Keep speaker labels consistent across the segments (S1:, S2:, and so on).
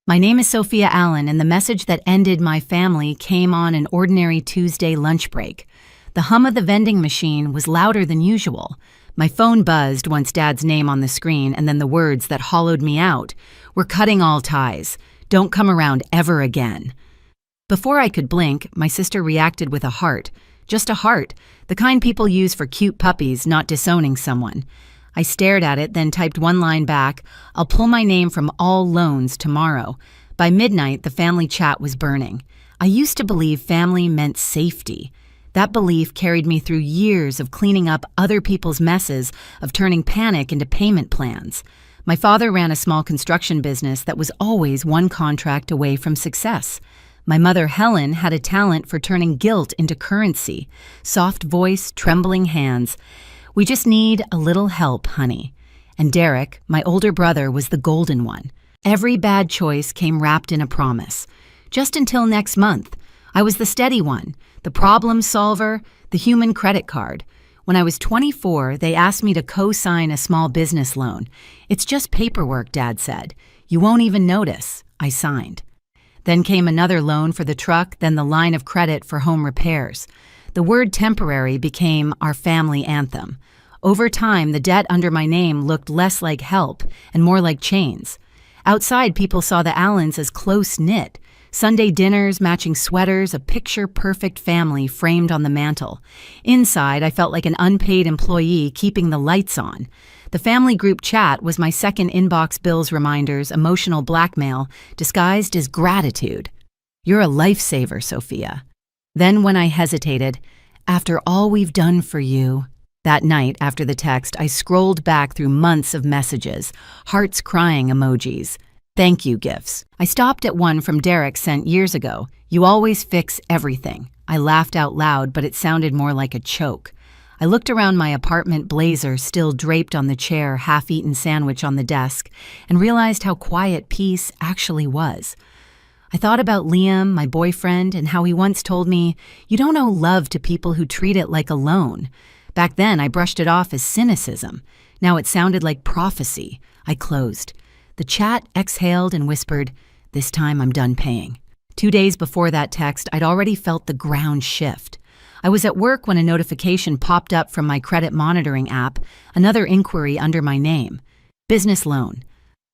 S1: My name is Sophia Allen, and the message that ended my family came on an ordinary Tuesday lunch break. The hum of the vending machine was louder than usual. My phone buzzed once Dad's name on the screen, and then the words that hollowed me out. "We're cutting all ties. Don't come around ever again." Before I could blink, my sister reacted with a heart. Just a heart, the kind people use for cute puppies, not disowning someone. I stared at it, then typed one line back, "I'll pull my name from all loans tomorrow." By midnight, the family chat was burning. I used to believe family meant safety. That belief carried me through years of cleaning up other people's messes, of turning panic into payment plans. My father ran a small construction business that was always one contract away from success. My mother, Helen, had a talent for turning guilt into currency. Soft voice, trembling hands. "We just need a little help, honey." And Derek, my older brother, was the golden one. Every bad choice came wrapped in a promise. Just until next month. I was the steady one, the problem solver, the human credit card. When I was 24, they asked me to co-sign a small business loan. "It's just paperwork," Dad said. "You won't even notice." I signed. Then came another loan for the truck, then the line of credit for home repairs. The word temporary became our family anthem. Over time, the debt under my name looked less like help and more like chains. Outside, people saw the Allens as close-knit. Sunday dinners, matching sweaters, a picture-perfect family framed on the mantel. Inside, I felt like an unpaid employee keeping the lights on. The family group chat was my second inbox bills reminders, emotional blackmail, disguised as gratitude. "You're a lifesaver, Sophia." Then when I hesitated, "After all we've done for you." That night, after the text, I scrolled back through months of messages, hearts crying emojis, thank you gifts. I stopped at one from Derek sent years ago. "You always fix everything." I laughed out loud, but it sounded more like a choke. I looked around my apartment blazer still draped on the chair, half-eaten sandwich on the desk, and realized how quiet peace actually was. I thought about Liam, my boyfriend, and how he once told me, "You don't owe love to people who treat it like a loan." Back then, I brushed it off as cynicism. Now it sounded like prophecy. I closed. The chat exhaled and whispered, "This time I'm done paying." 2 days before that text, I'd already felt the ground shift. I was at work when a notification popped up from my credit monitoring app, another inquiry under my name. Business loan.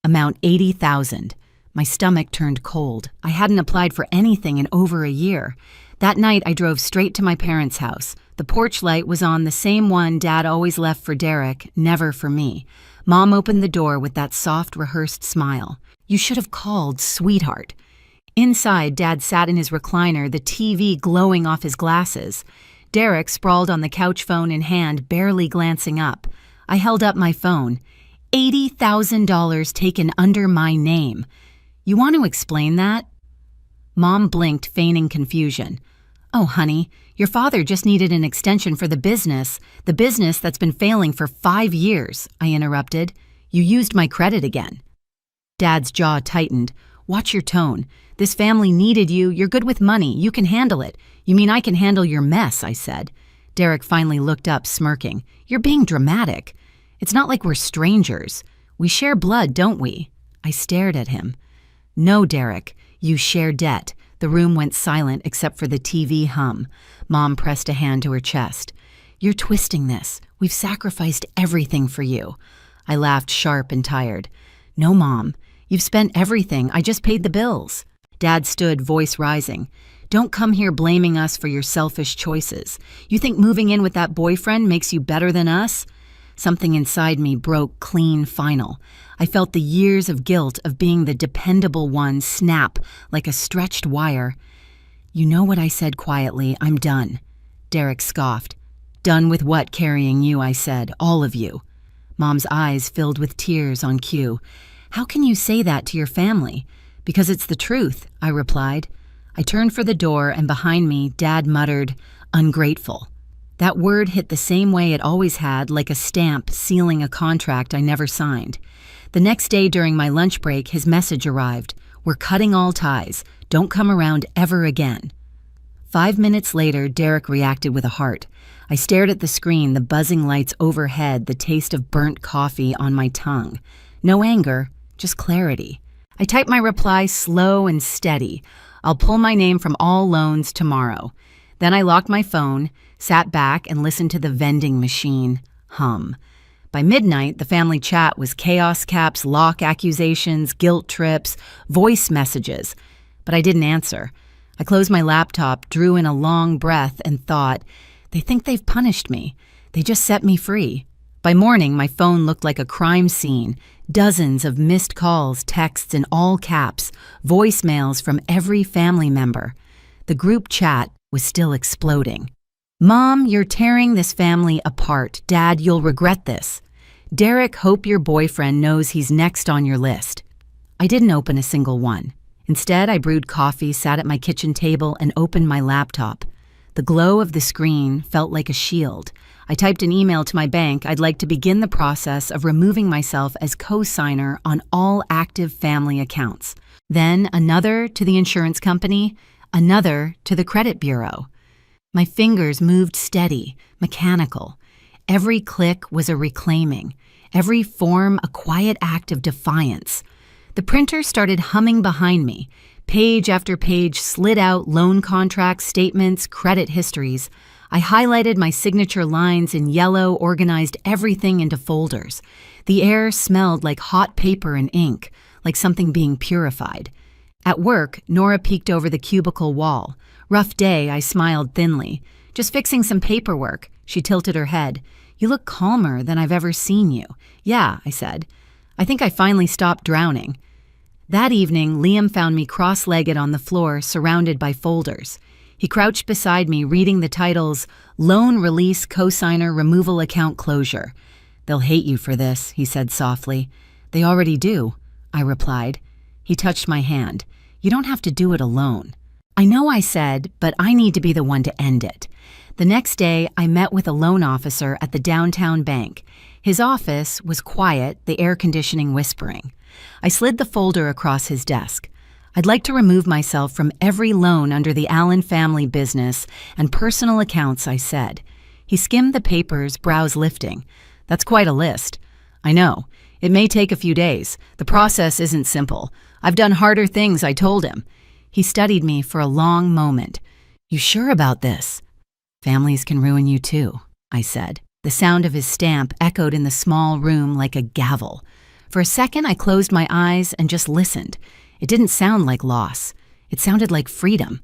S1: Amount $80,000. My stomach turned cold. I hadn't applied for anything in over a year. That night, I drove straight to my parents' house. The porch light was on, the same one Dad always left for Derek, never for me. Mom opened the door with that soft, rehearsed smile. "You should have called, sweetheart." Inside, Dad sat in his recliner, the TV glowing off his glasses. Derek sprawled on the couch, phone in hand, barely glancing up. I held up my phone. $80,000 taken under my name. "You want to explain that?" Mom blinked, feigning confusion. "Oh, honey, your father just needed an extension for the business that's been failing for 5 years, I interrupted. "You used my credit again." Dad's jaw tightened. "Watch your tone. This family needed you. You're good with money. You can handle it." "You mean I can handle your mess," I said. Derek finally looked up, smirking. "You're being dramatic. It's not like we're strangers. We share blood, don't we?" I stared at him. "No, Derek, you share debt." The room went silent except for the TV hum. Mom pressed a hand to her chest. "You're twisting this. We've sacrificed everything for you." I laughed, sharp and tired. "No, Mom. You've spent everything. I just paid the bills." Dad stood, voice rising. "Don't come here blaming us for your selfish choices. You think moving in with that boyfriend makes you better than us?" Something inside me broke clean final. I felt the years of guilt of being the dependable one snap like a stretched wire. "You know what I said quietly. I'm done." Derek scoffed. "Done with what, carrying you?" I said. "All of you." Mom's eyes filled with tears on cue. "How can you say that to your family?" "Because it's the truth," I replied. I turned for the door, and behind me, Dad muttered, "Ungrateful." That word hit the same way it always had, like a stamp sealing a contract I never signed. The next day during my lunch break, his message arrived. "We're cutting all ties. Don't come around ever again." 5 minutes later, Derek reacted with a heart. I stared at the screen, the buzzing lights overhead, the taste of burnt coffee on my tongue. No anger, just clarity. I typed my reply slow and steady. I'll pull my name from all loans tomorrow. Then I locked my phone, sat back, and listened to the vending machine hum. By midnight, the family chat was chaos caps, lock accusations, guilt trips, voice messages. But I didn't answer. I closed my laptop, drew in a long breath, and thought, they think they've punished me. They just set me free. By morning, my phone looked like a crime scene. Dozens of missed calls, texts in all caps, voicemails from every family member. The group chat was still exploding. Mom, you're tearing this family apart. Dad, you'll regret this. Derek, hope your boyfriend knows he's next on your list. I didn't open a single one. Instead, I brewed coffee, sat at my kitchen table, and opened my laptop. The glow of the screen felt like a shield. I typed an email to my bank. I'd like to begin the process of removing myself as co-signer on all active family accounts. Then another to the insurance company, another to the credit bureau. My fingers moved steady, mechanical. Every click was a reclaiming, every form a quiet act of defiance. The printer started humming behind me. Page after page slid out loan contracts, statements, credit histories. I highlighted my signature lines in yellow, organized everything into folders. The air smelled like hot paper and ink, like something being purified. At work, Nora peeked over the cubicle wall. Rough day, I smiled thinly. Just fixing some paperwork. She tilted her head. You look calmer than I've ever seen you. Yeah, I said. I think I finally stopped drowning. That evening, Liam found me cross-legged on the floor, surrounded by folders. He crouched beside me, reading the titles, Loan Release Cosigner Removal Account Closure. They'll hate you for this, he said softly. They already do, I replied. He touched my hand. You don't have to do it alone. I know I said, but I need to be the one to end it. The next day, I met with a loan officer at the downtown bank. His office was quiet, the air conditioning whispering. I slid the folder across his desk. I'd like to remove myself from every loan under the Allen family business and personal accounts, I said. He skimmed the papers, brows lifting. That's quite a list. I know. It may take a few days. The process isn't simple. I've done harder things, I told him. He studied me for a long moment. You sure about this? Families can ruin you too, I said. The sound of his stamp echoed in the small room like a gavel. For a second, I closed my eyes and just listened. It didn't sound like loss. It sounded like freedom.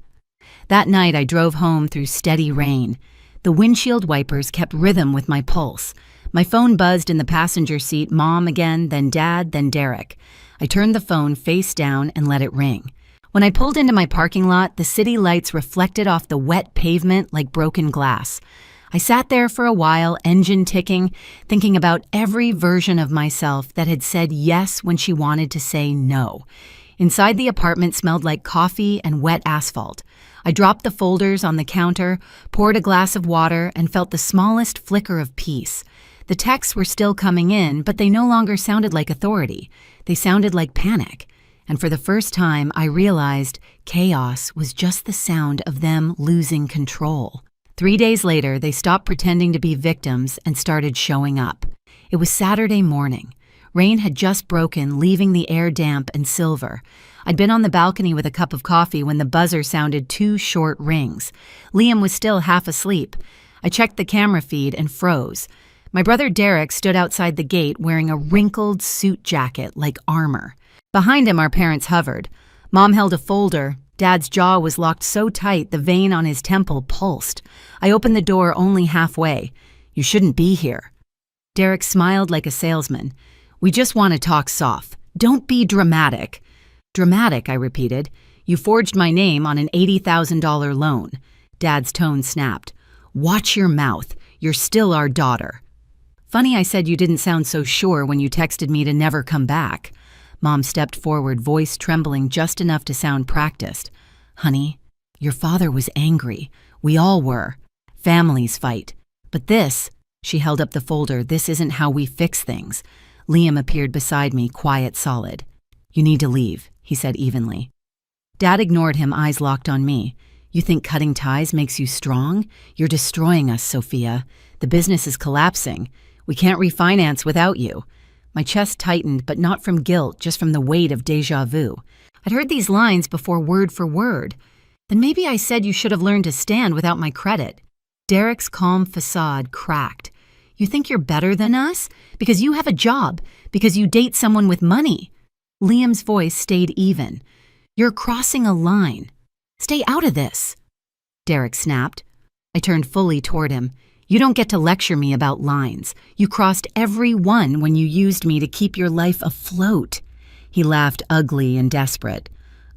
S1: That night, I drove home through steady rain. The windshield wipers kept rhythm with my pulse. My phone buzzed in the passenger seat, Mom again, then Dad, then Derek. I turned the phone face down and let it ring. When I pulled into my parking lot, the city lights reflected off the wet pavement like broken glass. I sat there for a while, engine ticking, thinking about every version of myself that had said yes when she wanted to say no. Inside the apartment smelled like coffee and wet asphalt. I dropped the folders on the counter, poured a glass of water, and felt the smallest flicker of peace. The texts were still coming in, but they no longer sounded like authority. They sounded like panic. And for the first time, I realized chaos was just the sound of them losing control. 3 days later, they stopped pretending to be victims and started showing up. It was Saturday morning. Rain had just broken, leaving the air damp and silver. I'd been on the balcony with a cup of coffee when the buzzer sounded 2 short rings. Liam was still half asleep. I checked the camera feed and froze. My brother Derek stood outside the gate wearing a wrinkled suit jacket like armor. Behind him, our parents hovered. Mom held a folder. Dad's jaw was locked so tight the vein on his temple pulsed. I opened the door only halfway. You shouldn't be here. Derek smiled like a salesman. We just want to talk soft. Don't be dramatic. Dramatic, I repeated. You forged my name on an $80,000 loan. Dad's tone snapped. Watch your mouth. You're still our daughter. Funny I said you didn't sound so sure when you texted me to never come back. Mom stepped forward, voice trembling just enough to sound practiced. Honey, your father was angry. We all were. Families fight. But this, she held up the folder, this isn't how we fix things. Liam appeared beside me, quiet, solid. You need to leave, he said evenly. Dad ignored him, eyes locked on me. You think cutting ties makes you strong? You're destroying us, Sophia. The business is collapsing. We can't refinance without you. My chest tightened, but not from guilt, just from the weight of déjà vu. I'd heard these lines before word for word. Then maybe I said you should have learned to stand without my credit. Derek's calm facade cracked. You think you're better than us? Because you have a job. Because you date someone with money. Liam's voice stayed even. You're crossing a line. Stay out of this. Derek snapped. I turned fully toward him. You don't get to lecture me about lines. You crossed every one when you used me to keep your life afloat. He laughed ugly and desperate.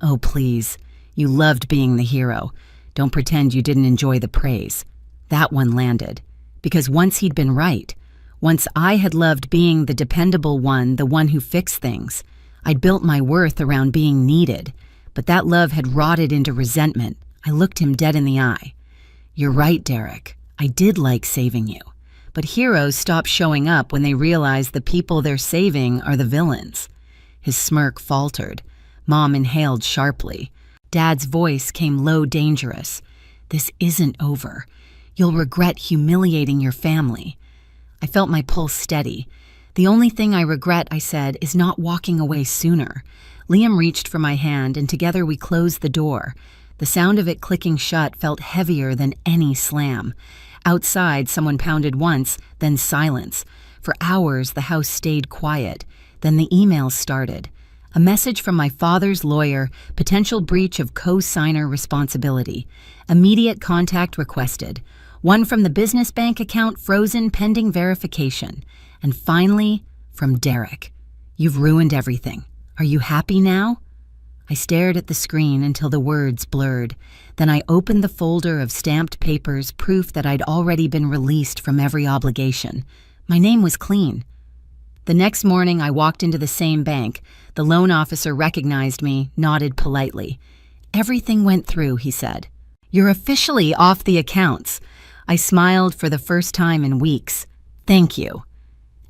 S1: Oh, please. You loved being the hero. Don't pretend you didn't enjoy the praise. That one landed. Because once he'd been right. Once I had loved being the dependable one, the one who fixed things. I'd built my worth around being needed. But that love had rotted into resentment. I looked him dead in the eye. You're right, Derek. I did like saving you. But heroes stop showing up when they realize the people they're saving are the villains. His smirk faltered. Mom inhaled sharply. Dad's voice came low, dangerous. This isn't over. You'll regret humiliating your family. I felt my pulse steady. The only thing I regret, I said, is not walking away sooner. Liam reached for my hand, and together we closed the door. The sound of it clicking shut felt heavier than any slam. Outside, someone pounded once, then silence. For hours, the house stayed quiet. Then the emails started. A message from my father's lawyer, potential breach of co-signer responsibility. Immediate contact requested. One from the business bank account frozen pending verification. And finally, from Derek. You've ruined everything. Are you happy now? I stared at the screen until the words blurred. Then I opened the folder of stamped papers, proof that I'd already been released from every obligation. My name was clean. The next morning, I walked into the same bank. The loan officer recognized me, nodded politely. Everything went through, he said. You're officially off the accounts. I smiled for the first time in weeks. Thank you.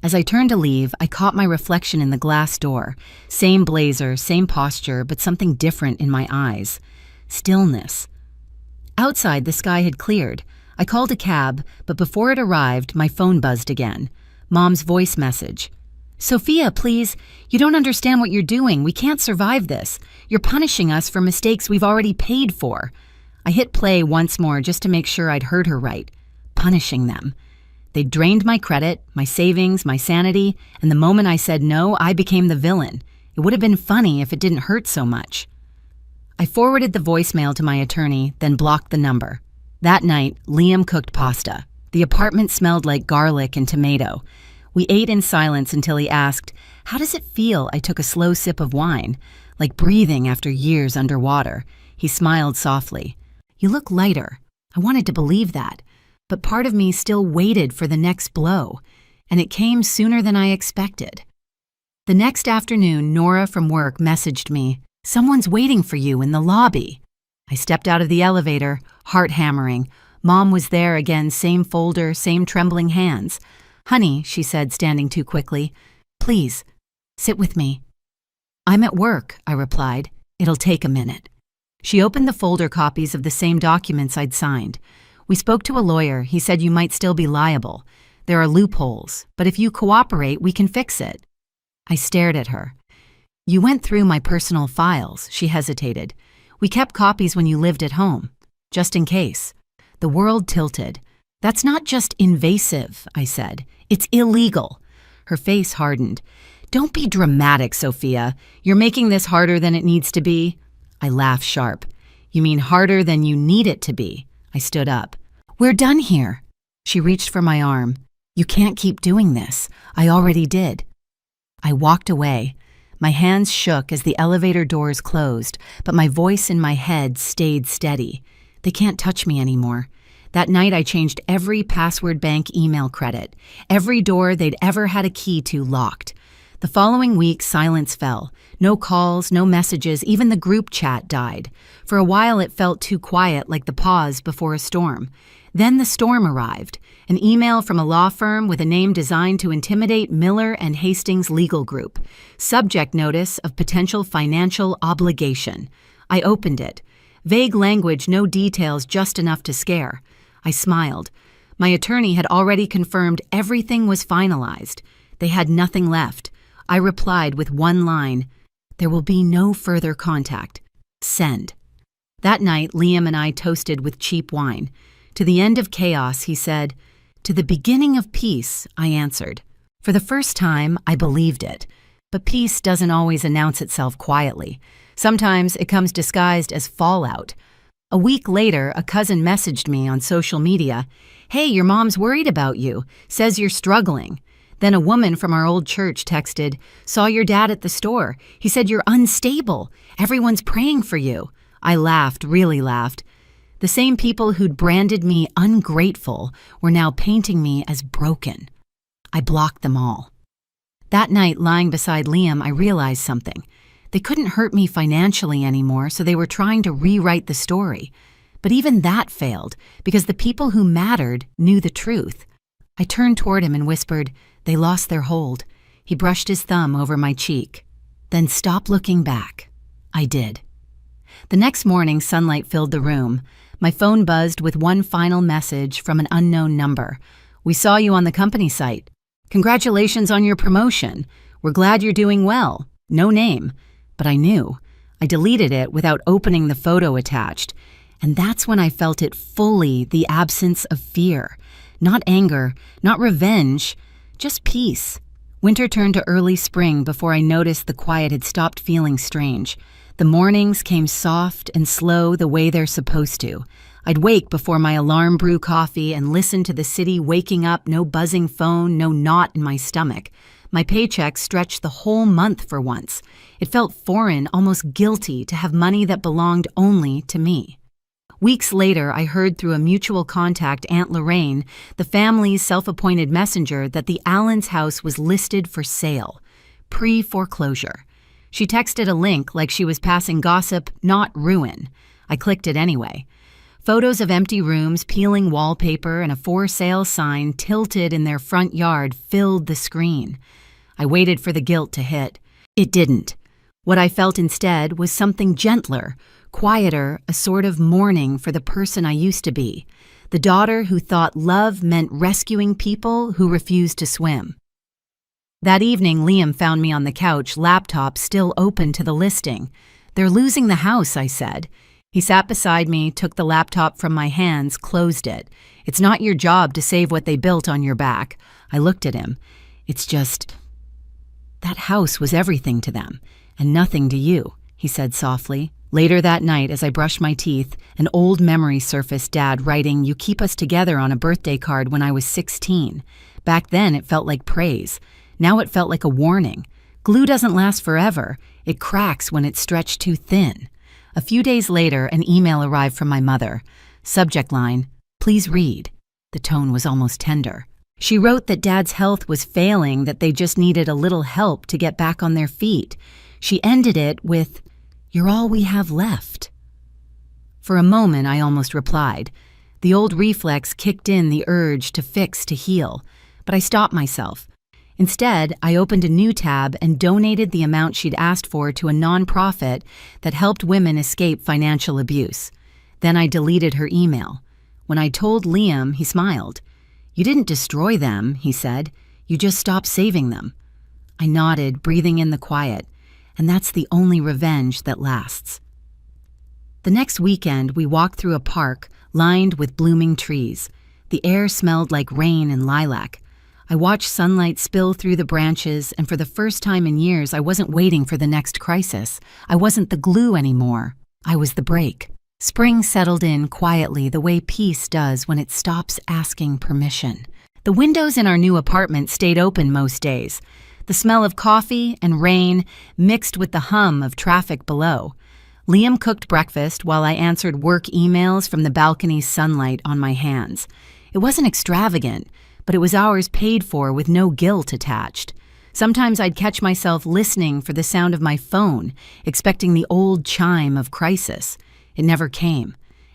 S1: As I turned to leave, I caught my reflection in the glass door. Same blazer, same posture, but something different in my eyes. Stillness. Outside, the sky had cleared. I called a cab, but before it arrived, my phone buzzed again. Mom's voice message. Sophia, please. You don't understand what you're doing. We can't survive this. You're punishing us for mistakes we've already paid for. I hit play once more just to make sure I'd heard her right. Punishing them. They drained my credit, my savings, my sanity, and the moment I said no, I became the villain. It would have been funny if it didn't hurt so much. I forwarded the voicemail to my attorney, then blocked the number. That night, Liam cooked pasta. The apartment smelled like garlic and tomato. We ate in silence until he asked, "How does it feel?" I took a slow sip of wine, like breathing after years underwater. He smiled softly. "You look lighter." I wanted to believe that. But part of me still waited for the next blow, and it came sooner than I expected. The next afternoon, Nora from work messaged me, "Someone's waiting for you in the lobby." I stepped out of the elevator, heart hammering. Mom was there again, same folder, same trembling hands. "Honey," she said, standing too quickly, "please, sit with me." "I'm at work," I replied. "It'll take a minute." She opened the folder copies of the same documents I'd signed. "We spoke to a lawyer. He said you might still be liable. There are loopholes, but if you cooperate, we can fix it." I stared at her. "You went through my personal files," she hesitated. "We kept copies when you lived at home, just in case." The world tilted. "That's not just invasive," I said. "It's illegal." Her face hardened. "Don't be dramatic, Sophia. You're making this harder than it needs to be." I laughed sharp. "You mean harder than you need it to be?" I stood up. "We're done here." She reached for my arm. "You can't keep doing this. I already did." I walked away. My hands shook as the elevator doors closed, but my voice in my head stayed steady. They can't touch me anymore. That night I changed every password bank email credit. Every door they'd ever had a key to locked. The following week, silence fell. No calls, no messages, even the group chat died. For a while it felt too quiet, like the pause before a storm. Then the storm arrived. An email from a law firm with a name designed to intimidate Miller and Hastings Legal Group. Subject notice of potential financial obligation. I opened it. Vague language, no details, just enough to scare. I smiled. My attorney had already confirmed everything was finalized. They had nothing left. I replied with one line, "There will be no further contact. Send." That night, Liam and I toasted with cheap wine. To the end of chaos, he said. To the beginning of peace, I answered. For the first time, I believed it. But peace doesn't always announce itself quietly. Sometimes it comes disguised as fallout. A week later, a cousin messaged me on social media, "Hey, your mom's worried about you, says you're struggling." Then a woman from our old church texted, "Saw your dad at the store. He said you're unstable. Everyone's praying for you." I laughed, really laughed. The same people who'd branded me ungrateful were now painting me as broken. I blocked them all. That night, lying beside Liam, I realized something. They couldn't hurt me financially anymore, so they were trying to rewrite the story. But even that failed, because the people who mattered knew the truth. I turned toward him and whispered, "They lost their hold." He brushed his thumb over my cheek. "Then stop looking back." I did. The next morning, sunlight filled the room. My phone buzzed with one final message from an unknown number. "We saw you on the company site. Congratulations on your promotion. We're glad you're doing well." No name. But I knew. I deleted it without opening the photo attached. And that's when I felt it fully, the absence of fear. Not anger, not revenge, just peace. Winter turned to early spring before I noticed the quiet had stopped feeling strange. The mornings came soft and slow the way they're supposed to. I'd wake before my alarm brew coffee and listen to the city waking up, no buzzing phone, no knot in my stomach. My paycheck stretched the whole month for once. It felt foreign, almost guilty, to have money that belonged only to me. Weeks later, I heard through a mutual contact, Aunt Lorraine, the family's self-appointed messenger, that the Allens' house was listed for sale, pre-foreclosure. She texted a link like she was passing gossip, not ruin. I clicked it anyway. Photos of empty rooms, peeling wallpaper, and a for sale sign tilted in their front yard filled the screen. I waited for the guilt to hit. It didn't. What I felt instead was something gentler, quieter, a sort of mourning for the person I used to be, the daughter who thought love meant rescuing people who refused to swim. That evening, Liam found me on the couch, laptop still open to the listing. "They're losing the house," I said. He sat beside me, took the laptop from my hands, closed it. "It's not your job to save what they built on your back." I looked at him. "It's just... that house was everything to them, and nothing to you," he said softly. Later that night, as I brushed my teeth, an old memory surfaced, Dad writing, "You keep us together" on a birthday card when I was 16. Back then, it felt like praise. Now it felt like a warning. Glue doesn't last forever. It cracks when it's stretched too thin. A few days later, an email arrived from my mother. Subject line, "Please read." The tone was almost tender. She wrote that Dad's health was failing, that they just needed a little help to get back on their feet. She ended it with, "You're all we have left." For a moment, I almost replied. The old reflex kicked in, the urge to fix, to heal. But I stopped myself. Instead, I opened a new tab and donated the amount she'd asked for to a nonprofit that helped women escape financial abuse. Then I deleted her email. When I told Liam, he smiled. "You didn't destroy them," he said. "You just stopped saving them." I nodded, breathing in the quiet. And that's the only revenge that lasts. The next weekend, we walked through a park lined with blooming trees. The air smelled like rain and lilac. I watched sunlight spill through the branches, and for the first time in years, I wasn't waiting for the next crisis. I wasn't the glue anymore. I was the break. Spring settled in quietly the way peace does when it stops asking permission. The windows in our new apartment stayed open most days. The smell of coffee and rain mixed with the hum of traffic below. Liam cooked breakfast while I answered work emails from the balcony's sunlight on my hands. It wasn't extravagant, but it was hours paid for with no guilt attached. Sometimes I'd catch myself listening for the sound of my phone, expecting the old chime of crisis. It never came.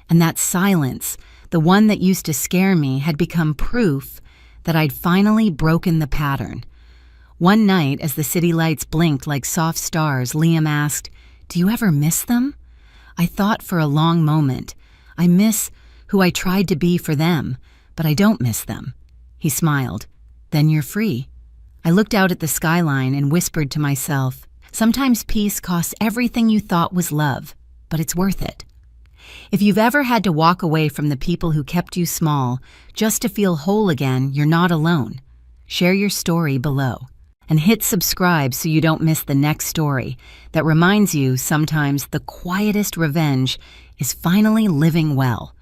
S1: And that silence, the one that used to scare me, had become proof that I'd finally broken the pattern. One night, as the city lights blinked like soft stars, Liam asked, "Do you ever miss them?" I thought for a long moment. I miss who I tried to be for them, but I don't miss them. He smiled. "Then you're free." I looked out at the skyline and whispered to myself, sometimes peace costs everything you thought was love, but it's worth it. If you've ever had to walk away from the people who kept you small just to feel whole again, you're not alone. Share your story below. And hit subscribe so you don't miss the next story that reminds you sometimes the quietest revenge is finally living well.